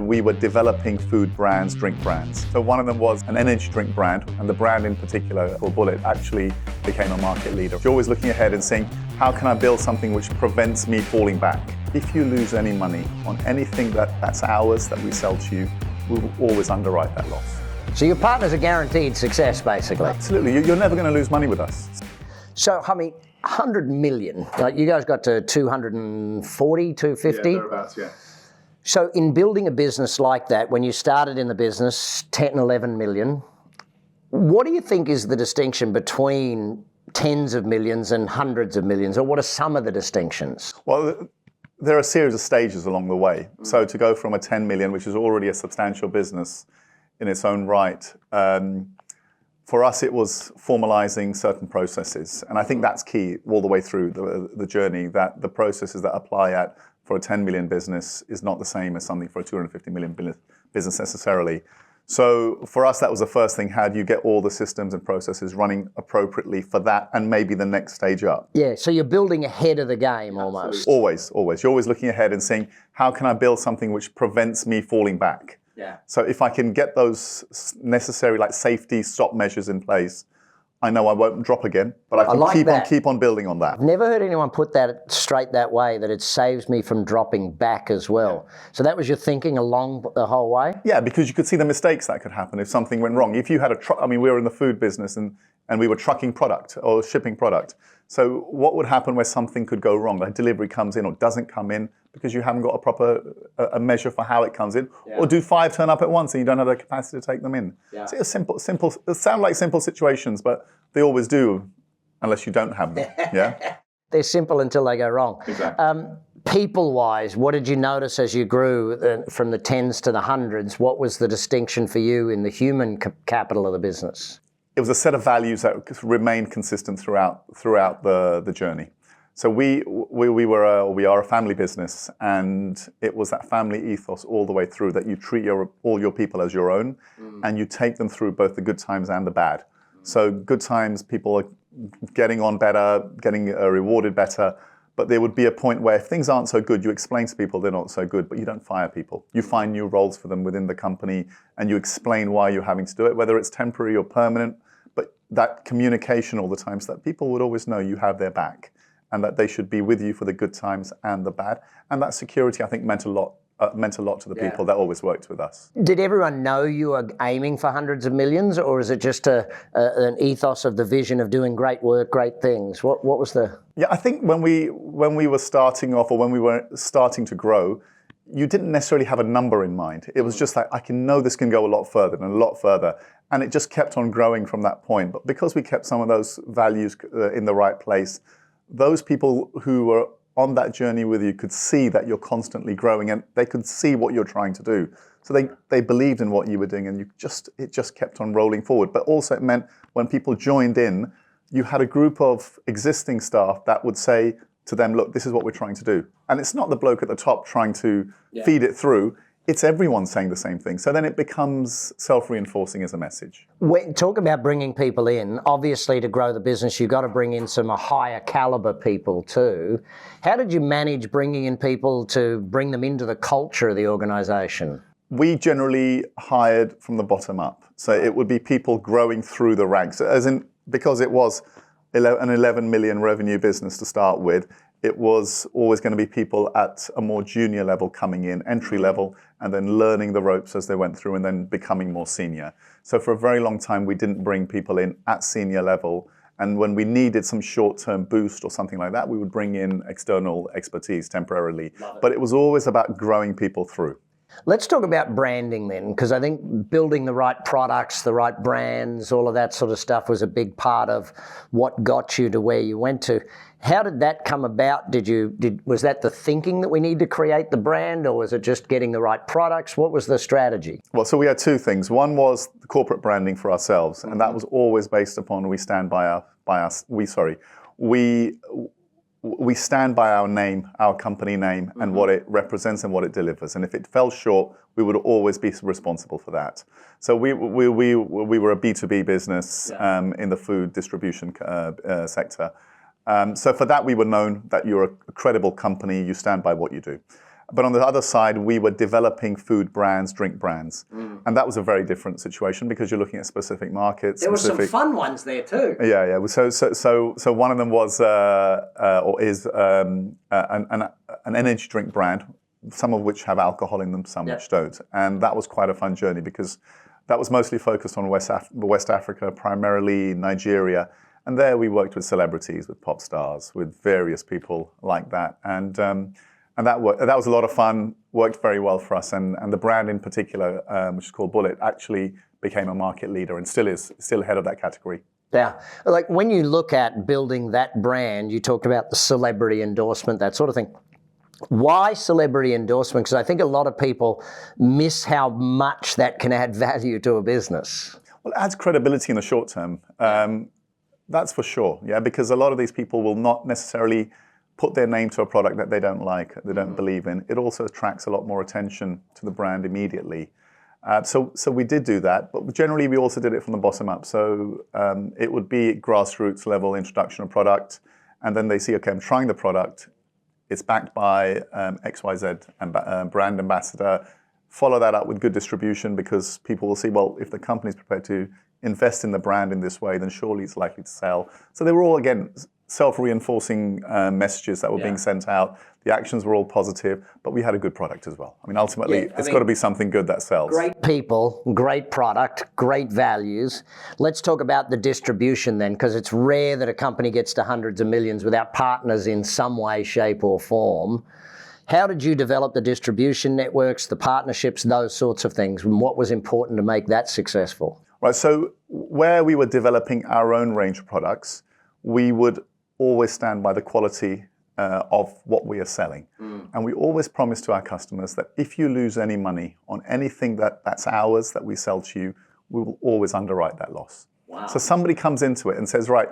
we were developing food brands, drink brands. So one of them was an energy drink brand, and the brand in particular, called Bullet, actually became a market leader. You're always looking ahead and saying, how can I build something which prevents me falling back? If you lose any money on anything that's ours that we sell to you, we will always underwrite that loss. So your partners are guaranteed success, basically? Absolutely. You're never going to lose money with us. So, Harmeet, 100 million, like you guys got to 240, 250? Yeah, thereabouts, yeah. So in building a business like that, when you started in the business, 10, 11 million, what do you think is the distinction between tens of millions and hundreds of millions, or what are some of the distinctions? Well, there are a series of stages along the way. So to go from a 10 million, which is already a substantial business in its own right, for us it was formalizing certain processes. And I think that's key all the way through the journey, that the processes that apply for a 10 million business is not the same as something for a 250 million business necessarily. So for us, that was the first thing. How do you get all the systems and processes running appropriately for that and maybe the next stage up? Yeah, so you're building ahead of the game almost. Always, always. You're always looking ahead and saying, how can I build something which prevents me falling back? Yeah. So if I can get those necessary safety stop measures in place, I know I won't drop again, but I can keep on building on that. I've never heard anyone put that straight that way, that it saves me from dropping back as well. Yeah. So that was your thinking along the whole way? Yeah, because you could see the mistakes that could happen if something went wrong. If you had a truck, I mean, we were in the food business and we were trucking product or shipping product. So what would happen where something could go wrong? A delivery comes in or doesn't come in because you haven't got a proper measure for how it comes in, or do 5 turn up at once and you don't have the capacity to take them in. Yeah. So it's simple. It sound like simple situations, but they always do, unless you don't have them. Yeah. They're simple until they go wrong. Exactly. People-wise, what did you notice as you grew from the tens to the hundreds? What was the distinction for you in the human capital of the business? It was a set of values that remained consistent throughout the journey. So we are a family business, and it was that family ethos all the way through, that you treat all your people as your own, and you take them through both the good times and the bad. So good times, people are getting on better, getting rewarded better, but there would be a point where if things aren't so good, you explain to people they're not so good, but you don't fire people. You find new roles for them within the company, and you explain why you're having to do it, whether it's temporary or permanent, but that communication all the time so that people would always know you have their back, and that they should be with you for the good times and the bad. And that security, I think, meant a lot to the people that always worked with us. Did everyone know you were aiming for hundreds of millions, or is it just an ethos of the vision of doing great work, great things? What was the... Yeah, I think when we were starting off, or when we were starting to grow, you didn't necessarily have a number in mind. It was just like, I know this can go a lot further and a lot further. And it just kept on growing from that point. But because we kept some of those values in the right place, those people who were on that journey with you could see that you're constantly growing, and they could see what you're trying to do. So they believed in what you were doing, and it just kept on rolling forward. But also it meant when people joined in, you had a group of existing staff that would say to them, look, this is what we're trying to do. And it's not the bloke at the top trying to feed it through. It's everyone saying the same thing. So then it becomes self-reinforcing as a message. Talk about bringing people in. Obviously, to grow the business, you've got to bring in some higher caliber people too. How did you manage bringing in people to bring them into the culture of the organisation? We generally hired from the bottom up. So it would be people growing through the ranks. Because it was an 11 million revenue business to start with, it was always going to be people at a more junior level coming in, entry level, and then learning the ropes as they went through and then becoming more senior. So for a very long time, we didn't bring people in at senior level. And when we needed some short-term boost or something like that, we would bring in external expertise temporarily. But it was always about growing people through. Let's talk about branding then, because I think building the right products, the right brands, all of that sort of stuff was a big part of what got you to where you went to. How did that come about? Was that the thinking that we need to create the brand, or was it just getting the right products? What was the strategy? Well, so we had two things. One was the corporate branding for ourselves, and that was always based upon we stand by our name, our company name, and what it represents and what it delivers. And if it fell short, we would always be responsible for that. So we were a B2B business in the food distribution sector. So for that, we were known that you're a credible company, you stand by what you do. But on the other side, we were developing food brands, drink brands. And that was a very different situation because you're looking at specific markets. There were some fun ones there too. Yeah. So one of them was, or is, an energy drink brand, some of which have alcohol in them, some which don't. And that was quite a fun journey because that was mostly focused on West Africa, primarily Nigeria. And there we worked with celebrities, with pop stars, with various people like that. And that was a lot of fun, worked very well for us. And the brand in particular, which is called Bullet, actually became a market leader and still ahead of that category. Yeah. Like when you look at building that brand, you talked about the celebrity endorsement, that sort of thing. Why celebrity endorsement? Because I think a lot of people miss how much that can add value to a business. Well, it adds credibility in the short term. That's for sure. Yeah, because a lot of these people will not necessarily put their name to a product that they don't like, they don't believe in. It also attracts a lot more attention to the brand immediately. So we did do that, but generally we also did it from the bottom up. So it would be grassroots level introduction of product, and then they see, okay, I'm trying the product. It's backed by XYZ brand ambassador. Follow that up with good distribution because people will see, well, if the company's prepared to invest in the brand in this way, then surely it's likely to sell. So they were all, again, self-reinforcing messages that were being sent out. The actions were all positive, but we had a good product as well. I mean, ultimately, it's got to be something good that sells. Great people, great product, great values. Let's talk about the distribution then, because it's rare that a company gets to hundreds of millions without partners in some way, shape or form. How did you develop the distribution networks, the partnerships, those sorts of things? And what was important to make that successful? Right, so where we were developing our own range of products, we would always stand by the quality of what we are selling. And we always promise to our customers that if you lose any money on anything that's ours that we sell to you, we will always underwrite that loss. Wow. So somebody comes into it and says, right.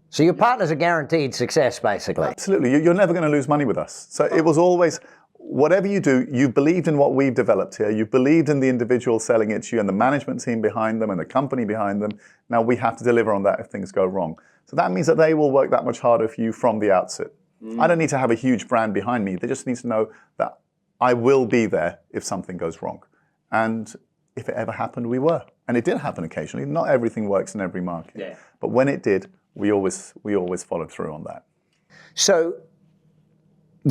So your partners are guaranteed success, basically. Absolutely. You're never going to lose money with us. So it was always, whatever you do, you believed in what we've developed here. You believed in the individual selling it to you and the management team behind them and the company behind them. Now we have to deliver on that if things go wrong. So that means that they will work that much harder for you from the outset. I don't need to have a huge brand behind me. They just need to know that I will be there if something goes wrong. And if it ever happened, we were. And it did happen occasionally. Not everything works in every market. Yeah. But when it did, we always followed through on that. So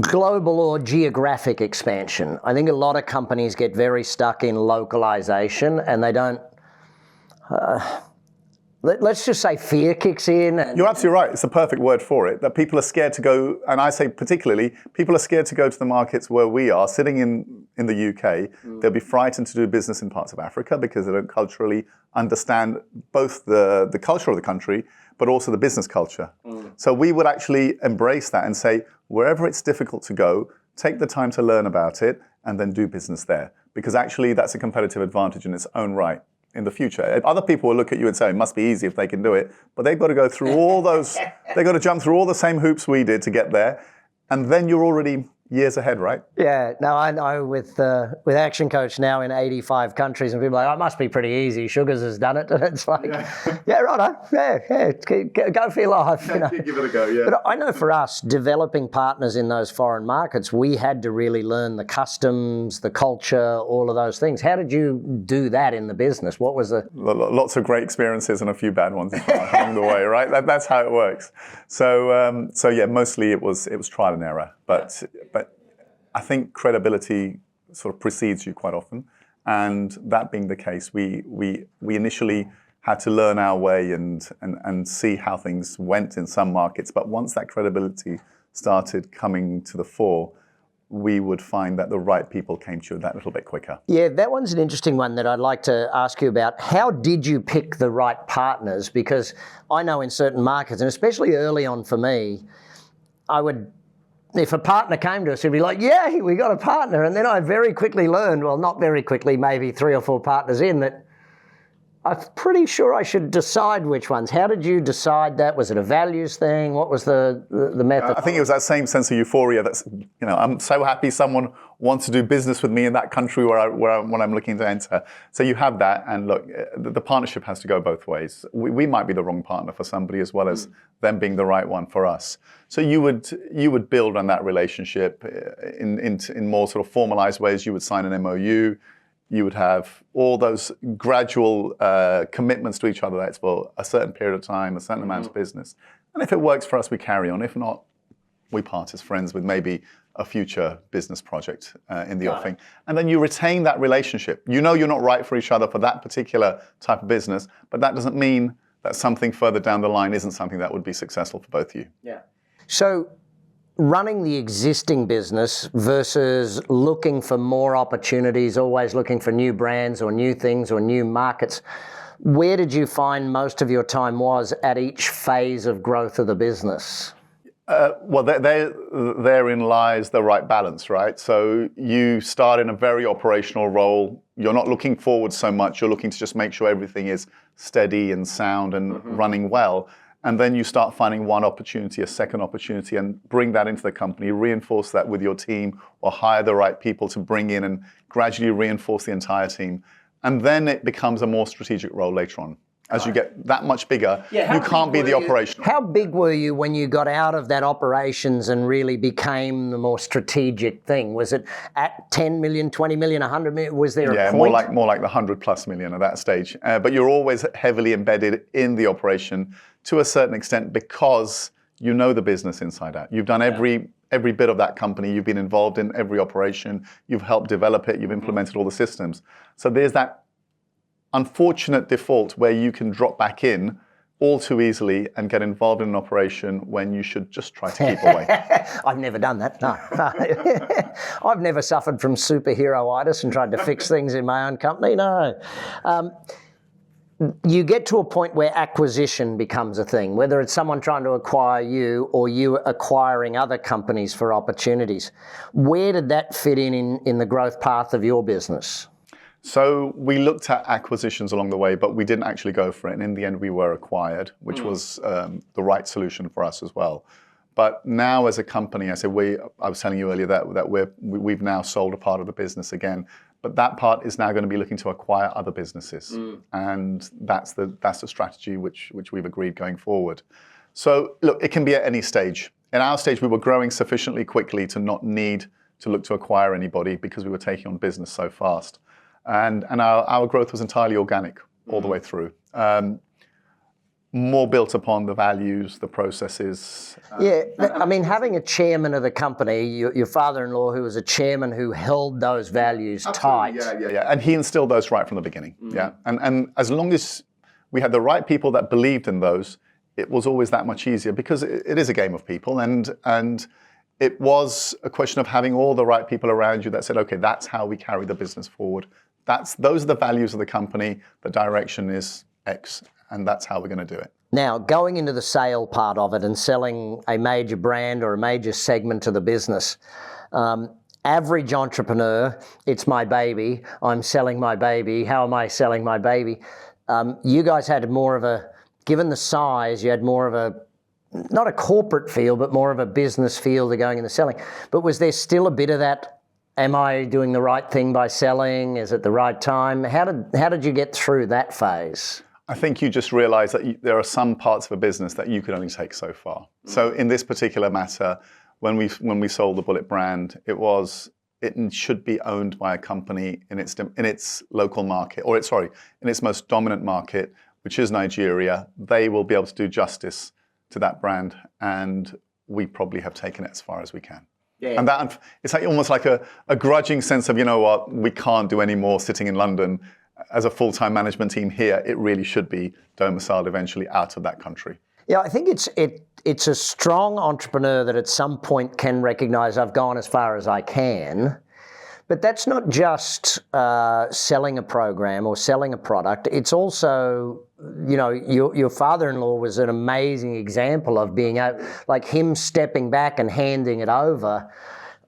global or geographic expansion. I think a lot of companies get very stuck in localization and they don't... let's just say fear kicks in. You're absolutely right. It's the perfect word for it, that people are scared to go, and I say particularly, people are scared to go to the markets where we are, sitting in the UK. They'll be frightened to do business in parts of Africa because they don't culturally understand both the culture of the country, but also the business culture. So we would actually embrace that and say, wherever it's difficult to go, take the time to learn about it and then do business there. Because actually that's a competitive advantage in its own right. In the future, other people will look at you and say it must be easy if they can do it, but they've got to go through all those, they've got to jump through all the same hoops we did to get there, and then you're already years ahead, right? Yeah, no, I know with ActionCOACH now in 85 countries, and people are like, oh, it must be pretty easy. Sugars has done it. And it's like, yeah, righto, go for your life. You know. Give it a go, yeah. But I know for us, developing partners in those foreign markets, we had to really learn the customs, the culture, all of those things. How did you do that in the business? What was the... Lots of great experiences and a few bad ones along the way, right? That's how it works. So yeah, mostly it was trial and error. But I think credibility sort of precedes you quite often, and that being the case, we initially had to learn our way and see how things went in some markets. But once that credibility started coming to the fore, we would find that the right people came to you that little bit quicker. Yeah, that one's an interesting one that I'd like to ask you about. How did you pick the right partners? Because I know in certain markets, and especially early on for me, if a partner came to us, he'd be like, yeah, we got a partner. And then I very quickly learned, well, not very quickly, maybe 3 or 4 partners in, that I'm pretty sure I should decide which ones. How did you decide that? Was it a values thing? What was the method? I think it was that same sense of euphoria that's, I'm so happy someone wants to do business with me in that country when I'm looking to enter. So you have that, and look, the partnership has to go both ways. We might be the wrong partner for somebody as well as them being the right one for us. So you would build on that relationship in more sort of formalized ways. You would sign an MOU. You would have all those gradual commitments to each other. That's for a certain period of time, a certain amount of business. And if it works for us, we carry on. If not, we part as friends with maybe a future business project in the offing. And then you retain that relationship. You know you're not right for each other for that particular type of business, but that doesn't mean that something further down the line isn't something that would be successful for both of you. Yeah. So running the existing business versus looking for more opportunities, always looking for new brands or new things or new markets, where did you find most of your time was at each phase of growth of the business? Well, therein lies the right balance, right? So you start in a very operational role. You're not looking forward so much. You're looking to just make sure everything is steady and sound and running well. And then you start finding one opportunity, a second opportunity, and bring that into the company, reinforce that with your team, or hire the right people to bring in and gradually reinforce the entire team. And then it becomes a more strategic role later on. As you get that much bigger, you can't be the operational. How big were you when you got out of that operations and really became the more strategic thing? Was it at 10 million, 20 million, 100 million? Was there a point? Yeah, more like the 100+ million at that stage. But you're always heavily embedded in the operation to a certain extent because you know the business inside out. You've done every bit of that company. You've been involved in every operation. You've helped develop it. You've implemented all the systems. So there's that unfortunate default where you can drop back in all too easily and get involved in an operation when you should just try to keep away. I've never done that, no. I've never suffered from superheroitis and tried to fix things in my own company, no. You get to a point where acquisition becomes a thing, whether it's someone trying to acquire you or you acquiring other companies for opportunities. Where did that fit in the growth path of your business? So we looked at acquisitions along the way, but we didn't actually go for it. And in the end, we were acquired, which was the right solution for us as well. But now as a company, I was telling you earlier that we've now sold a part of the business again. But that part is now going to be looking to acquire other businesses. And that's the strategy which we've agreed going forward. So look, it can be at any stage. In our stage, we were growing sufficiently quickly to not need to look to acquire anybody because we were taking on business so fast. And our growth was entirely organic all the way through. More built upon the values, the processes. I mean, having a chairman of the company, your father-in-law, who was a chairman who held those values tight. Yeah. And he instilled those right from the beginning. Yeah. And as long as we had the right people that believed in those, it was always that much easier because it is a game of people. And it was a question of having all the right people around you that said, okay, that's how we carry the business forward. Those are the values of the company. The direction is X, and that's how we're going to do it. Now, going into the sale part of it and selling a major brand or a major segment of the business, average entrepreneur, it's my baby, I'm selling my baby, how am I selling my baby? You guys had more of a, given the size, you had more of a, not a corporate feel, but more of a business feel to going into selling. But was there still a bit of that? Am I doing the right thing by selling? Is it the right time? How did you get through that phase? I think you just realize that there are some parts of a business that you can only take so far. So in this particular matter, when we sold the Bullet brand, it should be owned by a company in its local market, in its most dominant market, which is Nigeria. They will be able to do justice to that brand, and we probably have taken it as far as we can. Yeah. And that it's almost like a grudging sense of, you know what, we can't do any more sitting in London as a full-time management team here. It really should be domiciled eventually out of that country. Yeah, I think it's a strong entrepreneur that at some point can recognize I've gone as far as I can. But that's not just selling a program or selling a product. It's also, your father-in-law was an amazing example of being like him stepping back and handing it over.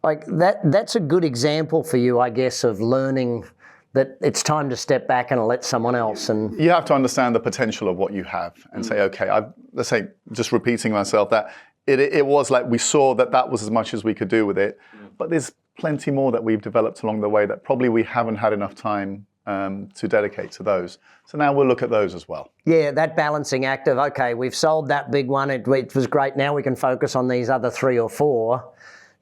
Like that's a good example for you, I guess, of learning that it's time to step back and let someone else. And you have to understand the potential of what you have and say, okay, let's say, just repeating myself, that it was like we saw that was as much as we could do with it, but there's plenty more that we've developed along the way that probably we haven't had enough time to dedicate to those. So now we'll look at those as well. Yeah, that balancing act of, okay, we've sold that big one, it was great, now we can focus on these other 3 or 4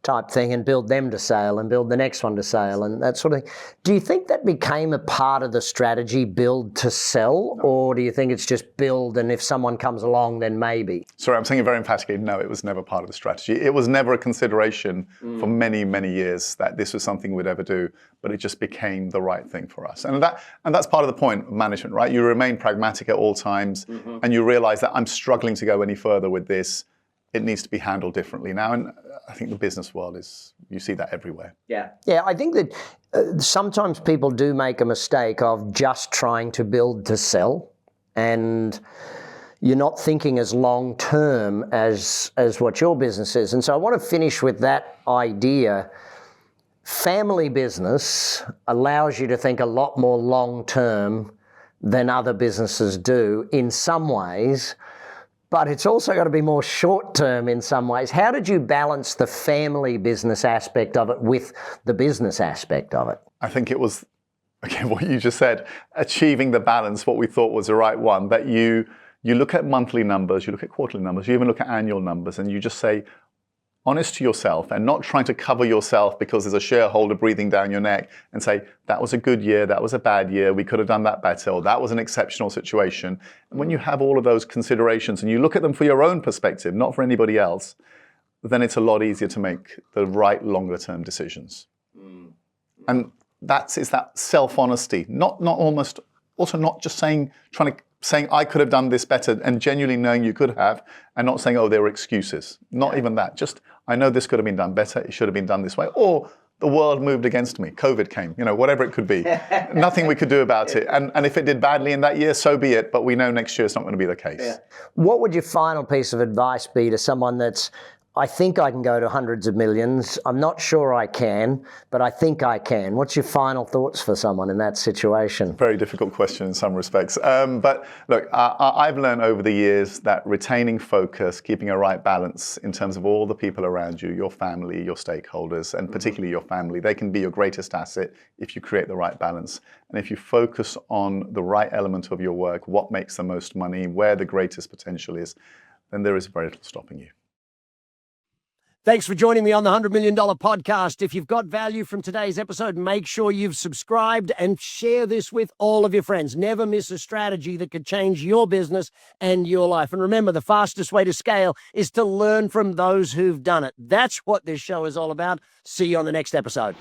type thing and build them to sale and build the next one to sale and that sort of thing. Do you think that became a part of the strategy, build to sell, or do you think it's just build and if someone comes along, then maybe? Sorry, I'm saying it very emphatically, no, it was never part of the strategy. It was never a consideration for many, many years that this was something we'd ever do, but it just became the right thing for us. And that's part of the point of management, right? You remain pragmatic at all times and you realize that I'm struggling to go any further with this. It needs to be handled differently now. And I think the business world you see that everywhere. Yeah, I think that sometimes people do make a mistake of just trying to build to sell, and you're not thinking as long term as what your business is. And so I want to finish with that idea. Family business allows you to think a lot more long term than other businesses do in some ways, but it's also got to be more short-term in some ways. How did you balance the family business aspect of it with the business aspect of it? I think it was, again, what you just said, achieving the balance, what we thought was the right one, that you look at monthly numbers, you look at quarterly numbers, you even look at annual numbers, and you just say, honest to yourself and not trying to cover yourself because there's a shareholder breathing down your neck and say, that was a good year, that was a bad year, we could have done that better, or that was an exceptional situation. And when you have all of those considerations and you look at them for your own perspective, not for anybody else, then it's a lot easier to make the right longer term decisions. And it's that self-honesty, not just saying I could have done this better, and genuinely knowing you could have, and not saying, oh, there were excuses. Not even that. Just, I know this could have been done better. It should have been done this way. Or the world moved against me. COVID came, whatever it could be. Nothing we could do about it. And if it did badly in that year, so be it. But we know next year it's not going to be the case. Yeah. What would your final piece of advice be to someone that's, I think I can go to hundreds of millions. I'm not sure I can, but I think I can. What's your final thoughts for someone in that situation? Very difficult question in some respects. But look, I've learned over the years that retaining focus, keeping a right balance in terms of all the people around you, your family, your stakeholders, and particularly your family, they can be your greatest asset if you create the right balance. And if you focus on the right element of your work, what makes the most money, where the greatest potential is, then there is very little stopping you. Thanks for joining me on the $100 Million Podcast. If you've got value from today's episode, make sure you've subscribed and share this with all of your friends. Never miss a strategy that could change your business and your life. And remember, the fastest way to scale is to learn from those who've done it. That's what this show is all about. See you on the next episode.